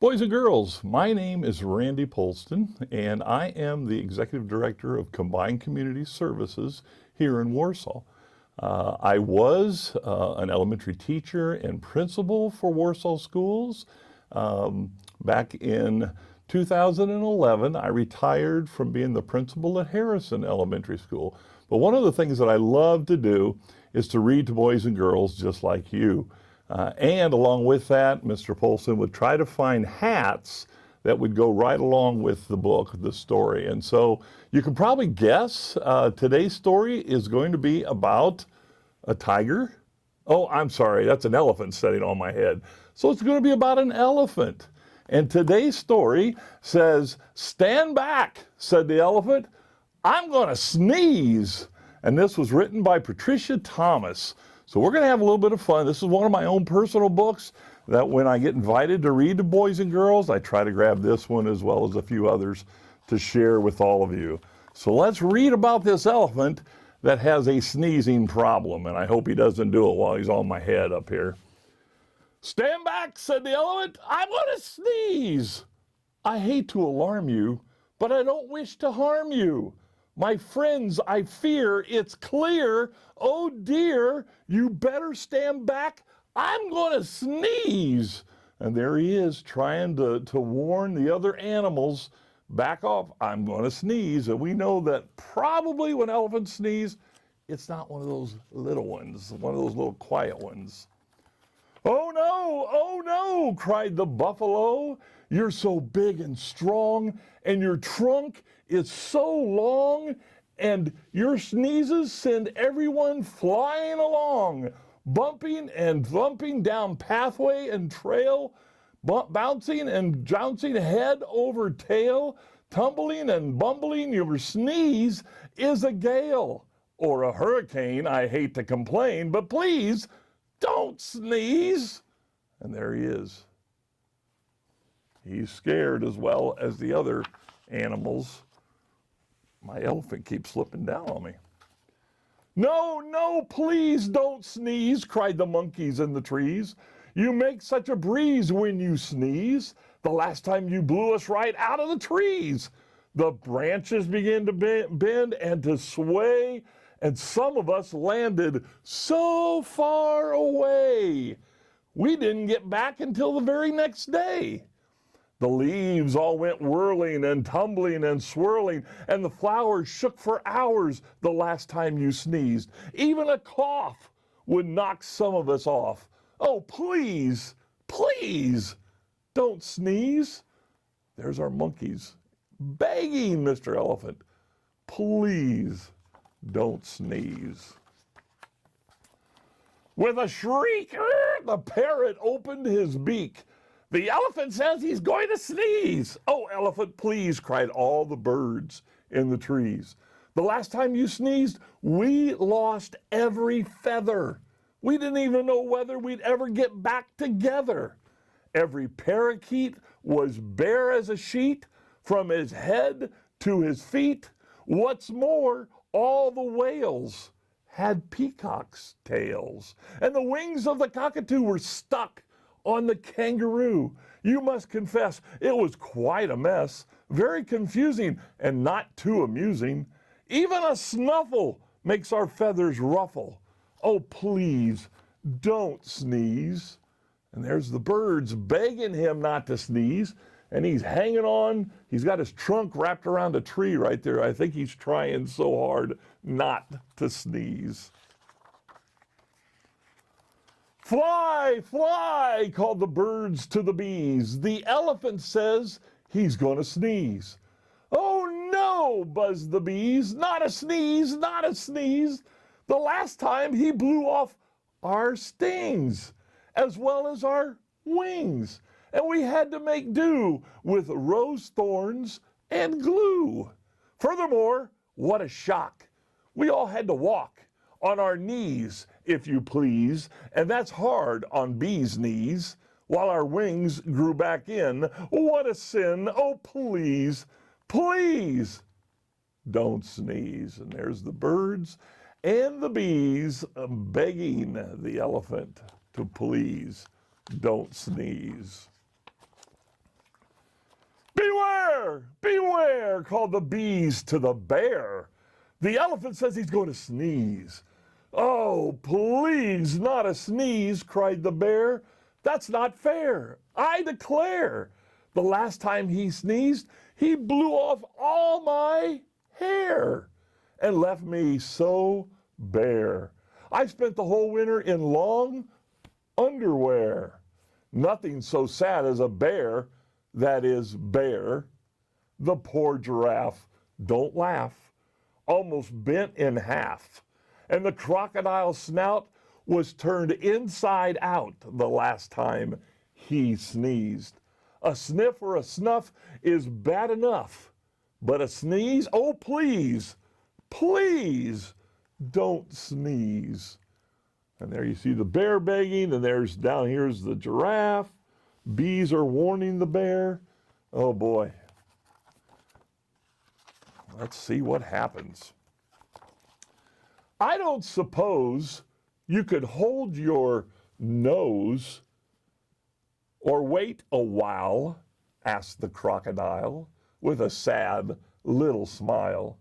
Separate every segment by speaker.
Speaker 1: Boys and girls, my name is Randy Polston, and I am the Executive Director of Combined Community Services here in Warsaw. I was an elementary teacher and principal for Warsaw Schools. Back in 2011, I retired from being the principal at Harrison Elementary School. But one of the things that I love to do is to read to boys and girls just like you. And along with that, Mr. Polson would try to find hats that would go right along with the book, the story. And so you can probably guess today's story is going to be about a tiger. Oh, I'm sorry, that's an elephant sitting on my head. So it's going to be about an elephant. And today's story says, "Stand back," said the elephant. "I'm going to sneeze." And this was written by Patricia Thomas. So we're going to have a little bit of fun. This is one of my own personal books that when I get invited to read to boys and girls, I try to grab this one as well as a few others to share with all of you. So let's read about this elephant that has a sneezing problem, and I hope he doesn't do it while he's on my head up here. "Stand back," said the elephant. "I'm going to sneeze. I hate to alarm you, but I don't wish to harm you. My friends, I fear it's clear. Oh dear, you better stand back. I'm going to sneeze." And there he is trying to warn the other animals, back off, I'm going to sneeze. And we know that probably when elephants sneeze, it's not one of those little ones, one of those little quiet ones. Oh no, cried the buffalo. "You're so big and strong, and your trunk is so long, and your sneezes send everyone flying along, bumping and thumping down pathway and trail, bouncing and jouncing head over tail, tumbling and bumbling. Your sneeze is a gale or a hurricane. I hate to complain, but please don't sneeze." And there he is. He's scared as well as the other animals. My elephant keeps slipping down on me. No, please don't sneeze," cried the monkeys in the trees. "You make such a breeze when you sneeze. The last time you blew us right out of the trees." The branches began to bend and to sway, and some of us landed so far away. We didn't get back until the very next day. The leaves all went whirling and tumbling and swirling, and the flowers shook for hours the last time you sneezed. Even a cough would knock some of us off. Oh, please, don't sneeze." There's our monkeys begging Mr. Elephant, please don't sneeze. With a shriek, the parrot opened his beak. "The elephant says he's going to sneeze." "Oh, elephant, please," cried all the birds in the trees. "The last time you sneezed, we lost every feather. We didn't even know whether we'd ever get back together. Every parakeet was bare as a sheet, from his head to his feet. What's more, all the whales had peacocks' tails, and the wings of the cockatoo were stuck on the kangaroo. You must confess, it was quite a mess, very confusing and not too amusing. Even a snuffle makes our feathers ruffle. Oh, please, don't sneeze." And there's the birds begging him not to sneeze, and he's hanging on. He's got his trunk wrapped around a tree right there. I think he's trying so hard not to sneeze. "Fly, fly," called the birds to the bees. "The elephant says he's going to sneeze." "Oh no," buzzed the bees. "Not a sneeze, not a sneeze. The last time he blew off our stings as well as our wings, and we had to make do with rose thorns and glue. Furthermore, what a shock. We all had to walk on our knees, if you please, and that's hard on bees' knees, while our wings grew back in. What a sin. Oh, please, don't sneeze." And there's the birds and the bees begging the elephant to please don't sneeze. "Beware! Beware!" called the bees to the bear. "The elephant says he's going to sneeze." "Oh, please, not a sneeze," cried the bear. "That's not fair. I declare, the last time he sneezed, he blew off all my hair and left me so bare. I spent the whole winter in long underwear. Nothing so sad as a bear that is bare." The poor giraffe, don't laugh, almost bent in half, and the crocodile's snout was turned inside out the last time he sneezed. A sniff or a snuff is bad enough, but a sneeze, oh please, please don't sneeze. And there you see the bear begging, and there's down here's the giraffe. Bees are warning the bear. Oh boy. Let's see what happens. "I don't suppose you could hold your nose or wait a while?" asked the crocodile with a sad little smile.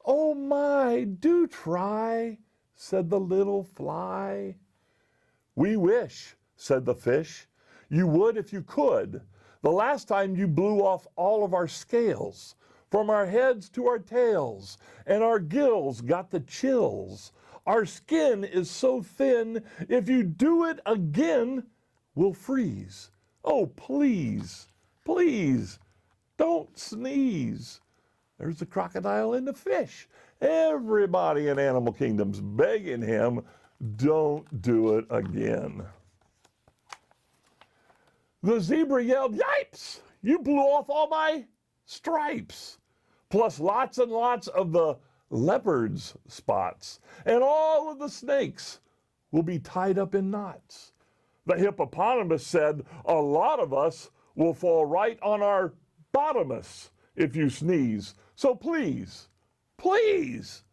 Speaker 1: "Oh my, do try," said the little fly. "We wish," said the fish, "you would if you could. The last time you blew off all of our scales, from our heads to our tails, and our gills got the chills. Our skin is so thin, if you do it again, we'll freeze. Oh, please, please, don't sneeze." There's the crocodile and the fish. Everybody in Animal Kingdom's begging him, don't do it again. The zebra yelled, "Yipes! You blew off all my stripes, plus lots and lots of the leopard's spots, and all of the snakes will be tied up in knots." The hippopotamus said, "A lot of us will fall right on our bottomus if you sneeze. So please, please,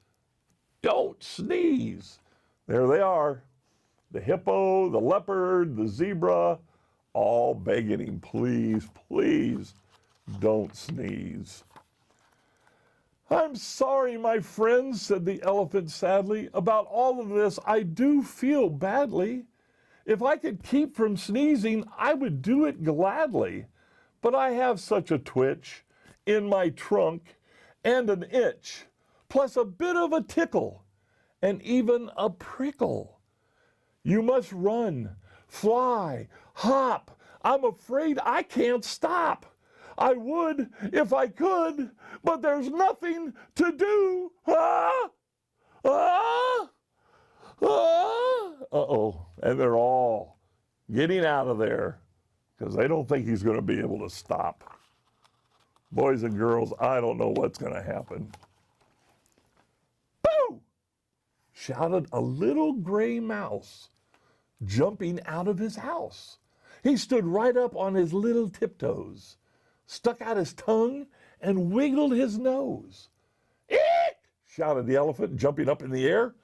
Speaker 1: don't sneeze." There they are, the hippo, the leopard, the zebra, all begging him, please, please, don't sneeze. "I'm sorry, my friends," said the elephant sadly. "About all of this, I do feel badly. If I could keep from sneezing, I would do it gladly. But I have such a twitch in my trunk and an itch, plus a bit of a tickle and even a prickle. You must run, fly, hop. I'm afraid I can't stop. I would if I could, but there's nothing to do. Ah! Ah! Ah! Uh-oh. And they're all getting out of there because they don't think he's going to be able to stop. Boys and girls, I don't know what's going to happen. "Boo!" shouted a little gray mouse, jumping out of his house. He stood right up on his little tiptoes, stuck out his tongue, and wiggled his nose. "Eek!" shouted the elephant, jumping up in the air.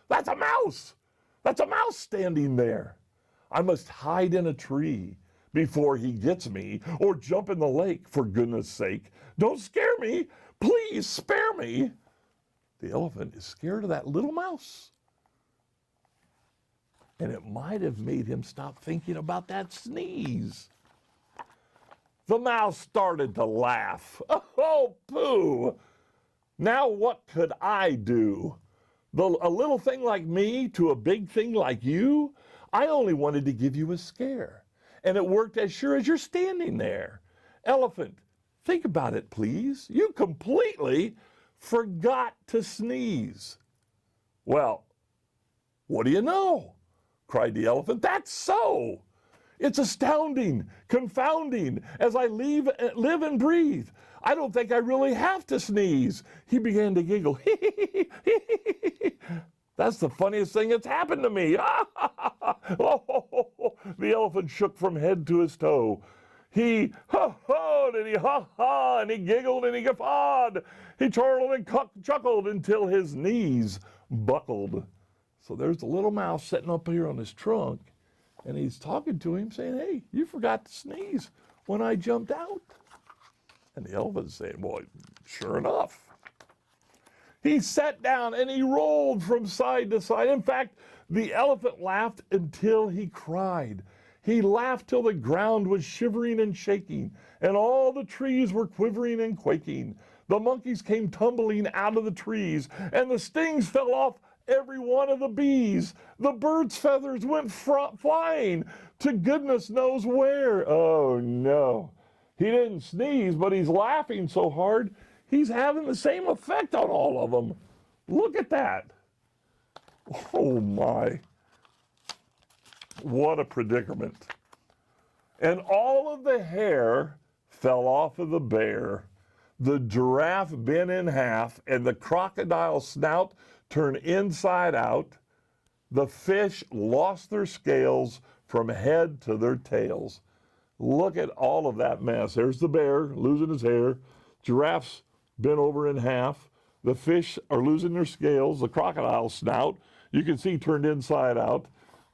Speaker 1: "That's a mouse! That's a mouse standing there. I must hide in a tree before he gets me, or jump in the lake, for goodness sake. Don't scare me! Please spare me!" The elephant is scared of that little mouse. And it might have made him stop thinking about that sneeze. The mouse started to laugh. "Oh, pooh! Now what could I do? A little thing like me to a big thing like you? I only wanted to give you a scare. And it worked as sure as you're standing there. Elephant, think about it, please. You completely forgot to sneeze." "Well, what do you know?" cried the elephant. "That's so. It's astounding, confounding, as I live and breathe. I don't think I really have to sneeze." He began to giggle. "That's the funniest thing that's happened to me." The elephant shook from head to his toe. He ha-hoed and he ha-ha and he giggled and he guffawed. He chortled and chuckled until his knees buckled. So there's the little mouse sitting up here on his trunk, and he's talking to him saying, "Hey, you forgot to sneeze when I jumped out." And the elephant's saying, well, sure enough. He sat down and he rolled from side to side. In fact, the elephant laughed until he cried. He laughed till the ground was shivering and shaking, and all the trees were quivering and quaking. The monkeys came tumbling out of the trees, and the stings fell off every one of the bees. The birds' feathers went flying to goodness knows where. Oh no. He didn't sneeze, but he's laughing so hard, he's having the same effect on all of them. Look at that. Oh my. What a predicament. And all of the hair fell off of the bear. The giraffe bent in half, and the crocodile snout turned inside out. The fish lost their scales from head to their tails. Look at all of that mess. There's the bear losing his hair. Giraffe's bent over in half. The fish are losing their scales. The crocodile snout, you can see, turned inside out.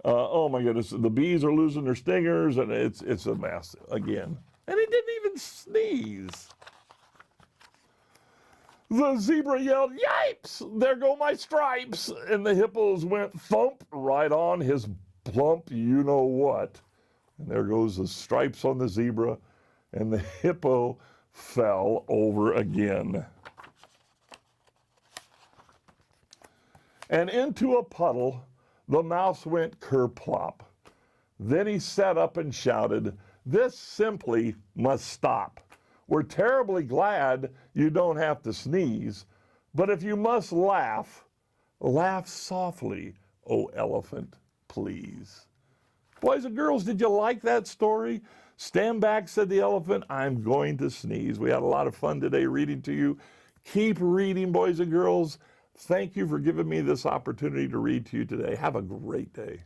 Speaker 1: Oh my goodness, the bees are losing their stingers, and it's a mess again. And he didn't even sneeze. The zebra yelled, "Yipes! There go my stripes!" And the hippos went thump right on his plump you-know-what. And there goes the stripes on the zebra, and the hippo fell over again. And into a puddle, the mouse went kerplop. Then he sat up and shouted, "This simply must stop. We're terribly glad you don't have to sneeze, but if you must laugh, laugh softly, O elephant, please." Boys and girls, did you like that story? Stand back, said the elephant. I'm going to sneeze. We had a lot of fun today reading to you. Keep reading, boys and girls. Thank you for giving me this opportunity to read to you today. Have a great day.